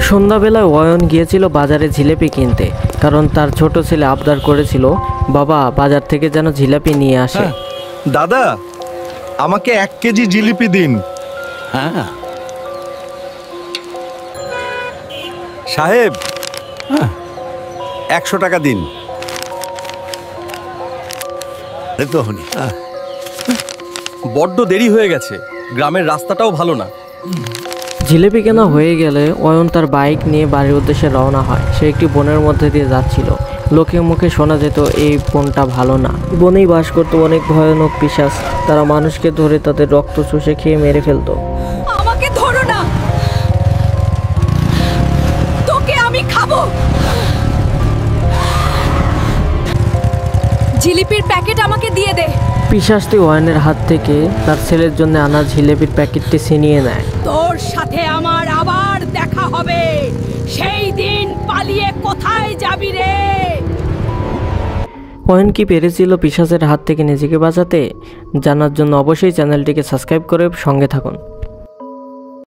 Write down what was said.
সন্ধ্যাবেলায় অয়ন গিয়েছিল বাজারে জিলেপি কিনতে, কারণ তার ছোট ছেলে আবদার করেছিল বাবা বাজার থেকে যেন জিলাপি নিয়ে আসে। দাদা, আমাকে 1 কেজি জিলিপি দিন। হ্যাঁ সাহেব, 100 টাকা দিন। তো হনি বড্ড দেরি হয়ে গেছে, গ্রামের রাস্তাটাও ভালো না। জিলেপি কেনা হয়ে গেলে অয়ন তার বাইক নিয়ে বাড়ির উদ্দেশ্যে রওনা হয়। সে একটি বনের মধ্যে দিয়ে যাচ্ছিল। লোকে মুখে শোনা যেত এই বনটা ভালো না। বনেই বাস করতো অনেক ভয়ানক পিশাচ। তারা মানুষকে ধরে তাদের রক্ত চুষে খেয়ে মেরে ফেলতো। আমাকে ধরো না, তোকে আমি খাবো। জিলিপির প্যাকেট আমাকে দিয়ে দে। পিশাচটি অয়নের হাত থেকে তার ছেলের জন্য আনা জিলেপির প্যাকেটটি ছিনিয়ে নেয়। তোর সাথে আমার আবার দেখা হবে, সেই দিন পালিয়ে কোথায় যাবি রে? অয়ন কি পেরেছিল পিশাচের হাত থেকে নিজেকে বাঁচাতে? জানার জন্য অবশ্যই চ্যানেলটিকে সাবস্ক্রাইব করে সঙ্গে থাকুন।